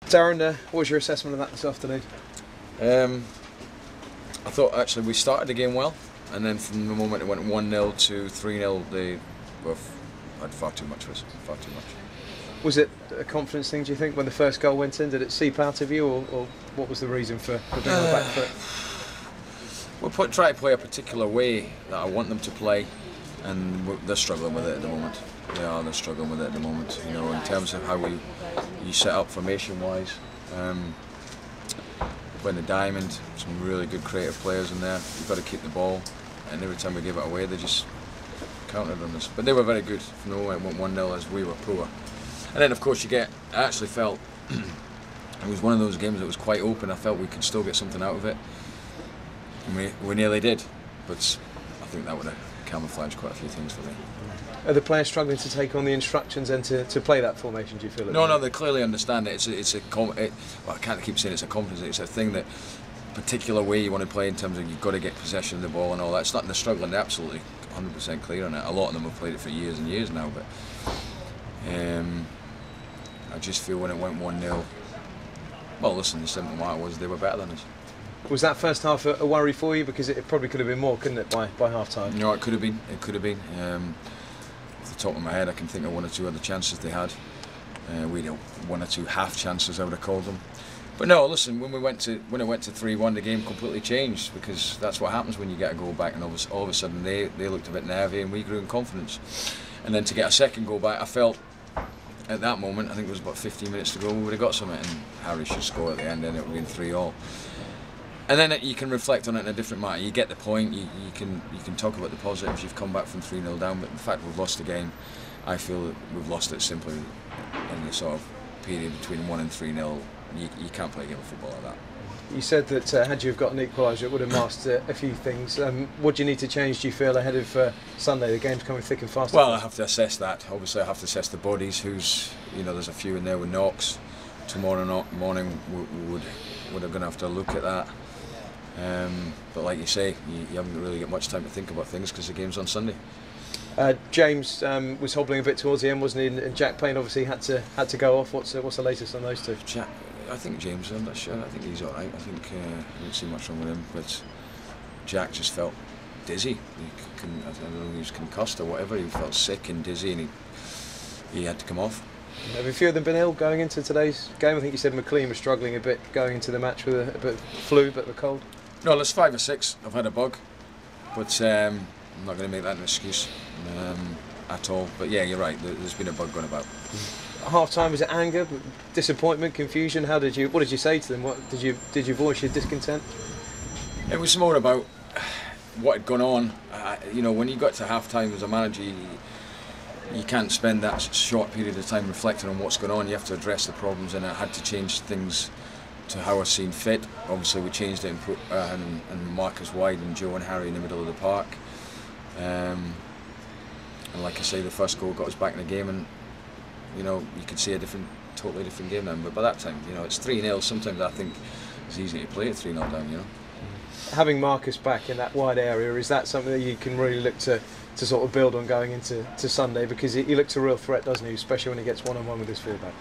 Darren, what was your assessment of that this afternoon? I thought actually we started the game well, and then from the moment it went 1-0 to 3-0, they had far too much. Was it a confidence thing, do you think, when the first goal went in? Did it seep out of you, or what was the reason for being on the back foot? We're trying to play a particular way that I want them to play, and they're struggling with it at the moment. They're struggling with it at the moment. You know, in terms of how you set up formation-wise. Playing the diamond, some really good creative players in there. You've got to keep the ball, and every time we gave it away, they just countered on us. But they were very good from the moment it went 1-0 as we were poor. And then, of course, I actually felt it was one of those games that was quite open. I felt we could still get something out of it, and we nearly did. But I think that would have camouflaged quite a few things for me. Are the players struggling to take on the instructions and to play that formation, do you feel? No, they clearly understand it. Well, I can't keep saying it's a confidence. It's a thing that particular way you want to play in terms of you've got to get possession of the ball and all that. It's not they're struggling. They're absolutely 100% clear on it. A lot of them have played it for years and years now, but I just feel when it went 1-0, well, listen, the simple matter was they were better than us. Was that first half a worry for you? Because it probably could have been more, couldn't it, by half time? No, it could have been. It could have been. Off the top of my head, I can think of one or two other chances they had. We had one or two half chances, I would have called them. But no, listen, when it went to 3-1, the game completely changed, because that's what happens when you get a goal back, and all of a sudden they looked a bit nervy and we grew in confidence. And then to get a second goal back, I felt at that moment, I think it was about 15 minutes to go, we would have got something, and Harry should score at the end, and it would have been 3-3. And then you can reflect on it in a different manner. You get the point. You can talk about the positives. You've come back from 3-0 down, but the fact we've lost the game, I feel that we've lost it simply in the sort of period between 1 and 3-0. You can't play a game of football like that. You said that had you have got an equaliser, it would have masked a few things. What do you need to change, do you feel, ahead of Sunday? The game's coming thick and fast. Well, I have to assess that. Obviously, I have to assess the bodies. There's a few in there with knocks. Tomorrow morning, we're going to have to look at that. But like you say, you haven't really got much time to think about things because the game's on Sunday. James was hobbling a bit towards the end, wasn't he? And Jack Payne obviously had to go off. What's the latest on those two? I think James, I'm not sure. I think he's all right. I think I didn't see much wrong with him, but Jack just felt dizzy. I don't know if he was concussed or whatever. He felt sick and dizzy, and he had to come off. Have a few of them been ill going into today's game? I think you said McLean was struggling a bit going into the match with a bit of flu, a bit of a cold. No, there's 5 or 6. I've had a bug, but I'm not going to make that an excuse at all. But yeah, you're right. There's been a bug going about. Half time, was it anger, disappointment, confusion? What did you say to them? Did you voice your discontent? It was more about what had gone on. When you got to half time as a manager, you can't spend that short period of time reflecting on what's going on. You have to address the problems, and I had to change things to how I seen fit. Obviously, we changed it and put and Marcus wide and Joe and Harry in the middle of the park. And like I say, the first goal got us back in the game, and you could see a totally different game then. But by that time, it's 3-0. Sometimes I think it's easy to play at 3-0 down. Having Marcus back in that wide area, is that something that you can really look to sort of build on going into Sunday? Because he looks a real threat, doesn't he? Especially when he gets one-on-one with his fullback.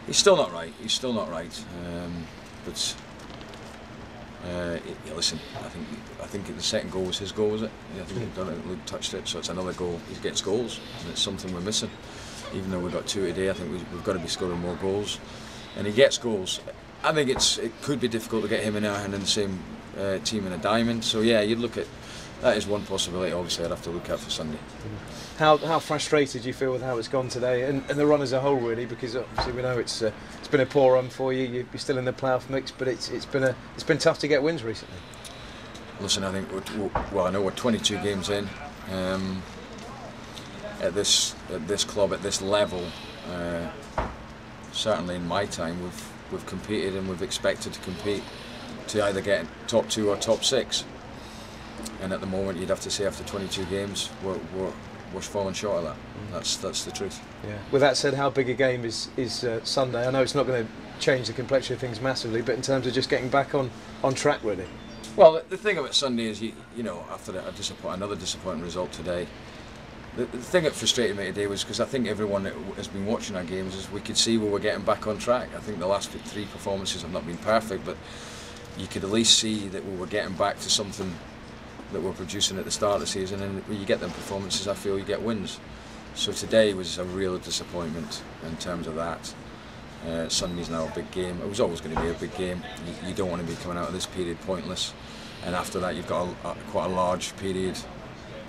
He's still not right. Listen, I think the second goal was his goal, was it? Yeah, I think he'd done it. Luke touched it, so it's another goal. He gets goals, and it's something we're missing. Even though we've got 2 today, I think we've got to be scoring more goals. And he gets goals. I think it could be difficult to get him and in the same team in a diamond. So yeah, you'd look at that is one possibility. Obviously, I'd have to look out for Sunday. How frustrated do you feel with how it's gone today, and the run as a whole, really? Because obviously we know it's been a poor run for you. You're still in the playoff mix, but it's been tough to get wins recently. Listen, I think I know we're 22 games in. At this club, at this level, certainly in my time, we've competed and we've expected to compete to either get top 2 or top 6. And at the moment, you'd have to say after 22 games, we're falling short of that. That's the truth. Yeah. With that said, how big a game is Sunday? I know it's not going to change the complexion of things massively, but in terms of just getting back on track, really. Well, the thing about Sunday is, after another disappointing result today, The thing that frustrated me today was because I think everyone that has been watching our games is we could see we were getting back on track. I think the last 3 performances have not been perfect, but you could at least see that we were getting back to something that we're producing at the start of the season, and when you get them performances, I feel you get wins. So today was a real disappointment in terms of that. Sunday's now a big game. It was always going to be a big game. You don't want to be coming out of this period pointless, and after that you've got quite a large period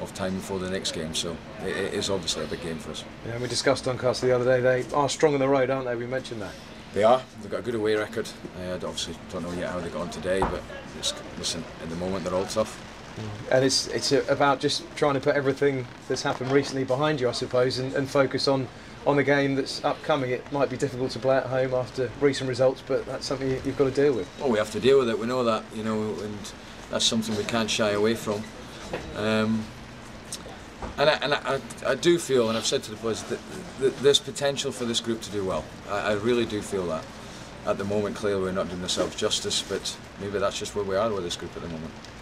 of time before the next game, so it is obviously a big game for us. Yeah, we discussed Doncaster the other day. They are strong on the road, aren't they? We mentioned that. They are. They've got a good away record. I obviously don't know yet how they got on today, but listen, at the moment they're all tough. And it's about just trying to put everything that's happened recently behind you, I suppose, and focus on the game that's upcoming. It might be difficult to play at home after recent results, but that's something you've got to deal with. Well, we have to deal with it. We know that, and that's something we can't shy away from. And I do feel, and I've said to the players, that there's potential for this group to do well. I really do feel that. At the moment, clearly we're not doing ourselves justice, but maybe that's just where we are with this group at the moment.